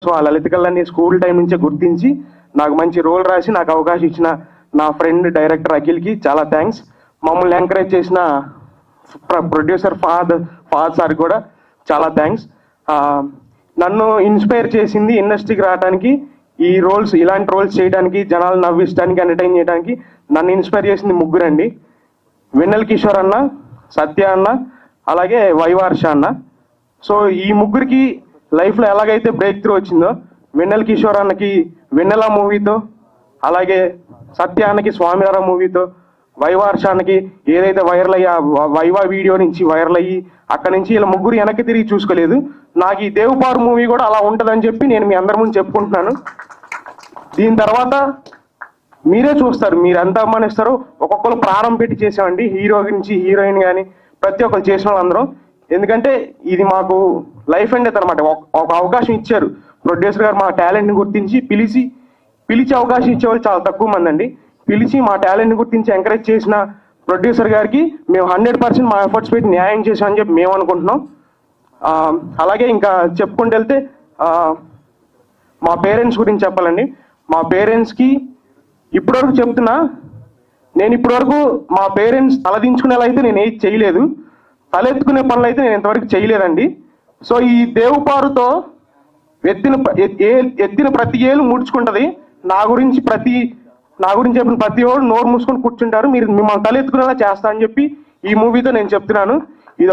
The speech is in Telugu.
సో ఆ లలిత కళని స్కూల్ టైం నుంచే గుర్తించి నాకు మంచి రోల్ రాసి నాకు అవకాశం ఇచ్చిన నా ఫ్రెండ్ డైరెక్టర్ అఖిల్కి చాలా థ్యాంక్స్. మమ్మల్ని ఎంకరేజ్ చేసిన ప్రొడ్యూసర్ ఫాద్ సార్ కూడా చాలా థ్యాంక్స్. నన్ను ఇన్స్పైర్ చేసింది ఇండస్ట్రీకి రావడానికి, ఈ రోల్స్ ఇలాంటి రోల్స్ చేయడానికి, జనాలు నవ్వించడానికి, ఎంటర్టైన్ చేయడానికి నన్ను ఇన్స్పైర్ చేసింది ముగ్గురండి. వెన్నెల కిషోర్ అన్న, సత్య అన్న, అలాగే వైవార్ష అన్న. సో ఈ ముగ్గురికి లైఫ్లో ఎలాగైతే బ్రేక్ త్రూ వచ్చిందో, వెన్నెల కిషోర్ అన్నకి వెన్నెల మూవీతో, అలాగే సత్య అన్నకి స్వామినారాయణ మూవీతో, వైవార్షానికి ఏదైతే వైరల్ అయ్యి వైవా వీడియో నుంచి వైరల్ అయ్యి అక్కడి నుంచి ఇలా ముగ్గురు వెనక్కి తిరిగి చూసుకోలేదు. నాకు ఈ దేవుపారు మూవీ కూడా అలా ఉంటుందని చెప్పి నేను మీ అందరి ముందు చెప్పుకుంటున్నాను. దీని తర్వాత మీరే చూస్తారు, మీరు ఎంత అభిమానిస్తారో. ఒక్కొక్కరు ప్రాణం పెట్టి చేసామండి, హీరో నుంచి హీరోయిన్ కానీ ప్రతి ఒక్కరు చేసిన వాళ్ళందరం. ఎందుకంటే ఇది మాకు లైఫ్ అండ్ డెత్ అనమాట. ఒక అవకాశం ఇచ్చారు ప్రొడ్యూసర్ గారు, మా టాలెంట్ని గుర్తించి పిలిచి అవకాశం ఇచ్చేవాళ్ళు చాలా తక్కువ మంది అండి. పిలిచి మా టాలెంట్ని గుర్తించి ఎంకరేజ్ చేసిన ప్రొడ్యూసర్ గారికి మేము 100% మా ఎఫర్ట్స్ పెట్టి న్యాయం చేసామని చెప్పి మేము అనుకుంటున్నాం. అలాగే ఇంకా చెప్పుకుంటూ వెళ్తే మా పేరెంట్స్ గురించి చెప్పాలండి. మా పేరెంట్స్కి ఇప్పటివరకు చెప్తున్నా, నేను ఇప్పటివరకు మా పేరెంట్స్ తలదించుకునేలా అయితే నేను ఏది చేయలేదు, తలెత్తుకునే పనులు అయితే నేను ఇంతవరకు చేయలేదండి. సో ఈ దేవుపారుతో ఎత్తిన ప్రతి ఏళ్ళు ముడుచుకుంటుంది. నా గురించి చెప్పిన ప్రతి ఓడు నోరు మూసుకొని కూర్చుంటారు, మిమ్మల్ని తలెత్తుకునేలా చేస్తా అని చెప్పి ఈ మూవీతో నేను చెప్తున్నాను. ఇది